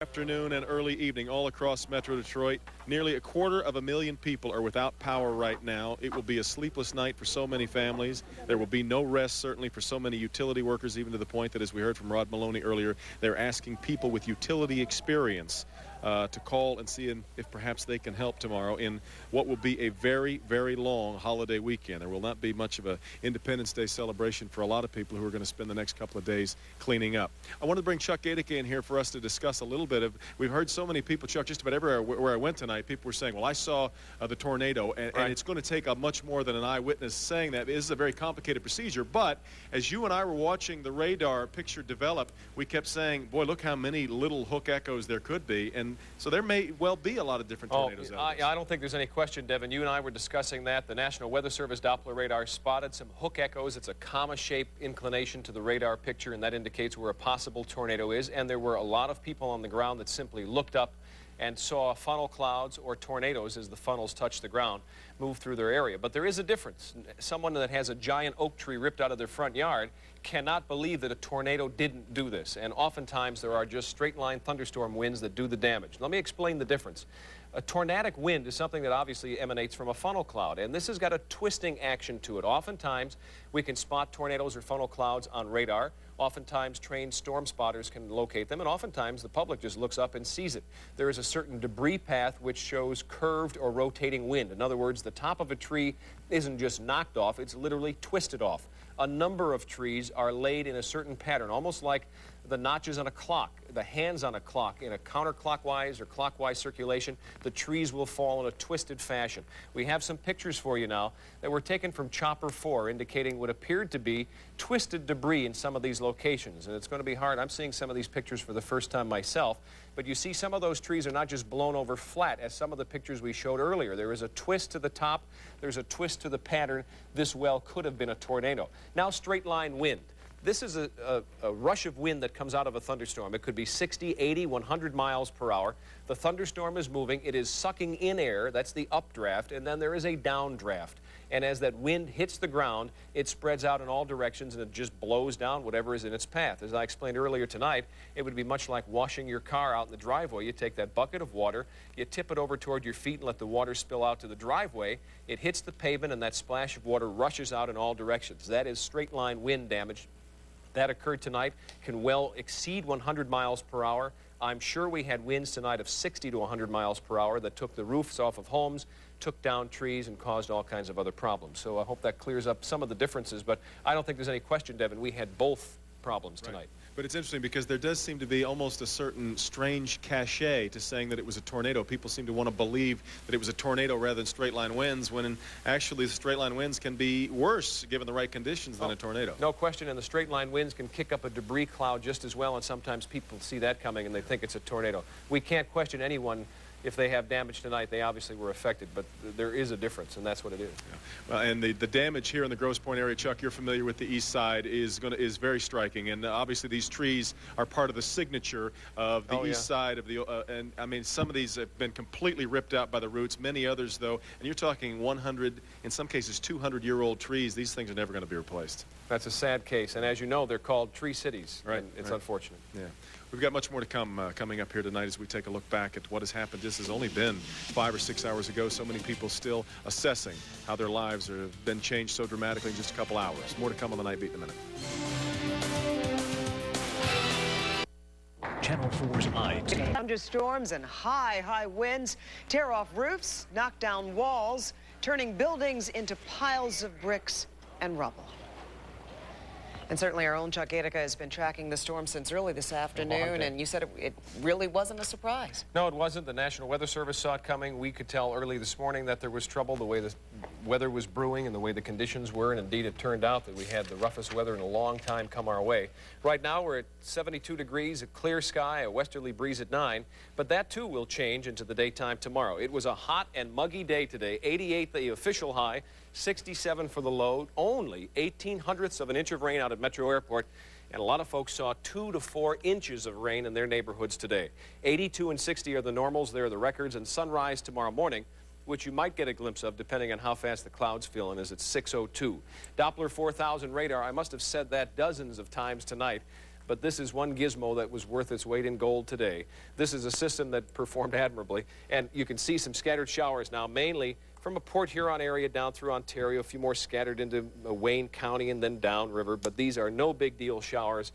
Afternoon and early evening all across Metro Detroit. Nearly 250,000 people are without power right now. It will be a sleepless night for so many families. There will be no rest, certainly, for so many utility workers, even to the point that, as we heard from Rod Maloney earlier, they're asking people with utility experience to call and see if perhaps they can help tomorrow in what will be a very, very long holiday weekend. There will not be much of a Independence Day celebration for a lot of people who are going to spend the next couple of days cleaning up. I wanted to bring Chuck Gaedeke in here for us to discuss a little bit of, we've heard so many people, Chuck, just about everywhere where I went tonight, people were saying, well, I saw the tornado, and it's going to take a much more than an eyewitness saying that. It is a very complicated procedure, but as you and I were watching the radar picture develop, we kept saying, boy, look how many little hook echoes there could be, and so there may well be a lot of different tornadoes out there. I don't think there's any question, Devin. You and I were discussing that. The National Weather Service Doppler radar spotted some hook echoes. It's a comma-shaped inclination to the radar picture, and that indicates where a possible tornado is. And there were a lot of people on the ground that simply looked up and saw funnel clouds or tornadoes as the funnels touched the ground move through their area. But there is a difference. Someone that has a giant oak tree ripped out of their front yard cannot believe that a tornado didn't do this. And oftentimes there are just straight-line thunderstorm winds that do the damage. Let me explain the difference. A tornadic wind is something that obviously emanates from a funnel cloud, and this has got a twisting action to it. Oftentimes, we can spot tornadoes or funnel clouds on radar. Oftentimes, trained storm spotters can locate them, and oftentimes the public just looks up and sees it. There is a certain debris path which shows curved or rotating wind. In other words, the top of a tree isn't just knocked off, it's literally twisted off. A number of trees are laid in a certain pattern, almost like the notches on a clock, the hands on a clock. In a counterclockwise or clockwise circulation, the trees will fall in a twisted fashion. We have some pictures for you now that were taken from Chopper 4, indicating what appeared to be twisted debris in some of these locations. And it's going to be hard. I'm seeing some of these pictures for the first time myself. But you see some of those trees are not just blown over flat, as some of the pictures we showed earlier. There is a twist to the top. There's a twist to the pattern. This well could have been a tornado. Now, straight line wind. This is a rush of wind that comes out of a thunderstorm. It could be 60, 80, 100 miles per hour. The thunderstorm is moving. It is sucking in air. That's the updraft. And then there is a downdraft. And as that wind hits the ground, it spreads out in all directions, and it just blows down whatever is in its path. As I explained earlier tonight, it would be much like washing your car out in the driveway. You take that bucket of water, you tip it over toward your feet and let the water spill out to the driveway. It hits the pavement, and that splash of water rushes out in all directions. That is straight-line wind damage. That occurred tonight, can well exceed 100 miles per hour. I'm sure we had winds tonight of 60 to 100 miles per hour that took the roofs off of homes, took down trees, and caused all kinds of other problems. So I hope that clears up some of the differences, but I don't think there's any question, Devin, we had both problems tonight. Right. But it's interesting because there does seem to be almost a certain strange cachet to saying that it was a tornado. People seem to want to believe that it was a tornado rather than straight-line winds, when actually the straight-line winds can be worse, given the right conditions, than a tornado. No question, and the straight-line winds can kick up a debris cloud just as well, and sometimes people see that coming and they think it's a tornado. We can't question anyone. If they have damage tonight, they obviously were affected, but there is a difference, and that's what it is. Yeah. Well, and the damage here in the Grosse Pointe area, Chuck, you're familiar with the east side, is very striking, and obviously these trees are part of the signature of the east side of the, and I mean, some of these have been completely ripped out by the roots, many others though, and you're talking 100, in some cases 200-year-old trees. These things are never going to be replaced. That's a sad case, and as you know, they're called tree cities. Right. And it's unfortunate. Yeah. We've got much more to come coming up here tonight as we take a look back at what has happened. This has only been 5 or 6 hours ago. So many people still assessing how their lives have been changed so dramatically in just a couple hours. More to come on the Night Beat in a minute. Channel 4's Eyes. Thunderstorms and high winds tear off roofs, knock down walls, turning buildings into piles of bricks and rubble. And certainly our own Chuck Gaedeke has been tracking the storm since early this afternoon, and you said it really wasn't a surprise. No, it wasn't. The National Weather Service saw it coming. We could tell early this morning that there was trouble, the way the weather was brewing and the way the conditions were, and indeed it turned out that we had the roughest weather in a long time come our way. Right now we're at 72 degrees, a clear sky, a westerly breeze at 9, but that too will change into the daytime tomorrow. It was a hot and muggy day today, 88 the official high, 67 for the low, only 0.18 of an inch of rain out at Metro Airport, and a lot of folks saw 2 to 4 inches of rain in their neighborhoods today. 82 and 60 are the normals, they're the records, and sunrise tomorrow morning, which you might get a glimpse of depending on how fast the clouds fill in, as it's 6:02. Doppler 4000 radar, I must have said that dozens of times tonight. but this is one gizmo that was worth its weight in gold today. This is a system that performed admirably, and you can see some scattered showers now, mainly from a Port Huron area down through Ontario, a few more scattered into Wayne County and then downriver, but these are no big deal showers.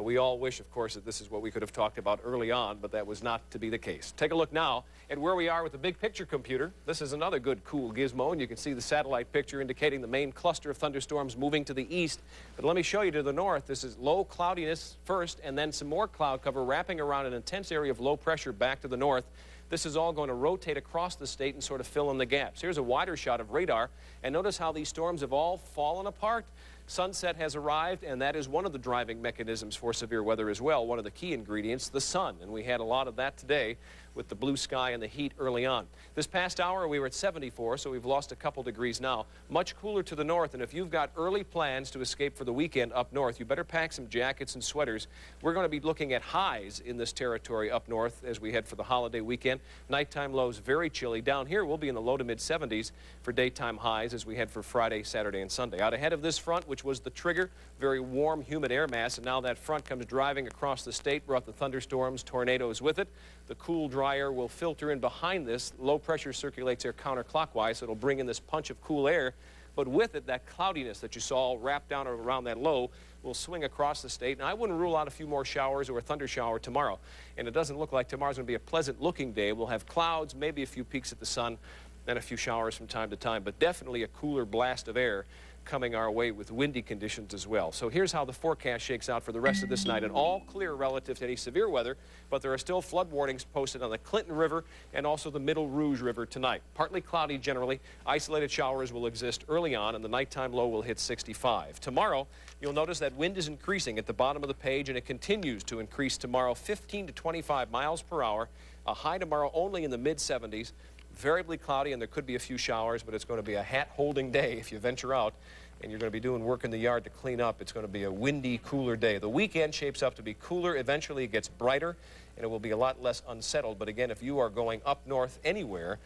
We all wish, of course, that this is what we could have talked about early on, but that was not to be the case. Take a look now at where we are with the big picture computer. This is another good, cool gizmo, and you can see the satellite picture indicating the main cluster of thunderstorms moving to the east. But let me show you to the north. This is low cloudiness first, and then some more cloud cover wrapping around an intense area of low pressure back to the north. This is all going to rotate across the state and sort of fill in the gaps. Here's a wider shot of radar, and notice how these storms have all fallen apart. Sunset has arrived, and that is one of the driving mechanisms for severe weather as well. One of the key ingredients, the sun, and we had a lot of that today with the blue sky and the heat early on. This past hour, we were at 74, so we've lost a couple degrees now. Much cooler to the north, and if you've got early plans to escape for the weekend up north, you better pack some jackets and sweaters. We're going to be looking at highs in this territory up north as we head for the holiday weekend. Nighttime lows very chilly. Down here, we'll be in the low to mid-70s for daytime highs as we head for Friday, Saturday, and Sunday. Out ahead of this front, which was the trigger, very warm, humid air mass, and now that front comes driving across the state, brought the thunderstorms, tornadoes with it. The cool, dry air will filter in behind this. Low pressure circulates air counterclockwise, so it'll bring in this punch of cool air. But with it, that cloudiness that you saw wrapped down around that low will swing across the state. And I wouldn't rule out a few more showers or a thunder shower tomorrow. And it doesn't look like tomorrow's going to be a pleasant-looking day. We'll have clouds, maybe a few peaks at the sun, and a few showers from time to time. But definitely a cooler blast of air coming our way with windy conditions as well. So here's how the forecast shakes out for the rest of this night. And all clear relative to any severe weather, but there are still flood warnings posted on the Clinton River and also the Middle Rouge River tonight. Partly cloudy generally. Isolated showers will exist early on, and the nighttime low will hit 65. Tomorrow, you'll notice that wind is increasing at the bottom of the page, and it continues to increase tomorrow 15 to 25 miles per hour. A high tomorrow only in the mid-70s. Variably cloudy, and there could be a few showers, but it's going to be a hat-holding day if you venture out and you're going to be doing work in the yard to clean up. It's going to be a windy, cooler day. The weekend shapes up to be cooler. Eventually it gets brighter, and it will be a lot less unsettled. But again, if you are going up north anywhere,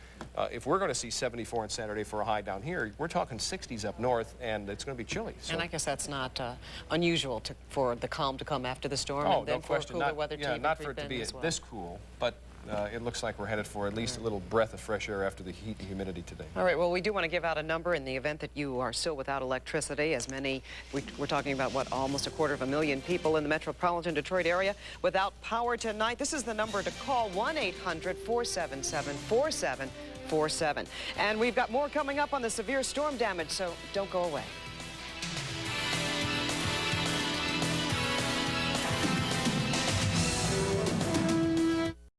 if we're going to see 74 on Saturday for a high down here, we're talking 60s up north, and it's going to be chilly. So. And I guess that's not unusual for the calm to come after the storm, and then no question. Cooler weather to even not for it to be well. this cool, but it looks like we're headed for at least a little breath of fresh air after the heat and humidity today. All right, well, we do want to give out a number in the event that you are still without electricity, as many, we're talking about, what, almost 250,000 people in the metropolitan Detroit area without power tonight. This is the number to call, 1-800-477-4747. And we've got more coming up on the severe storm damage, so don't go away.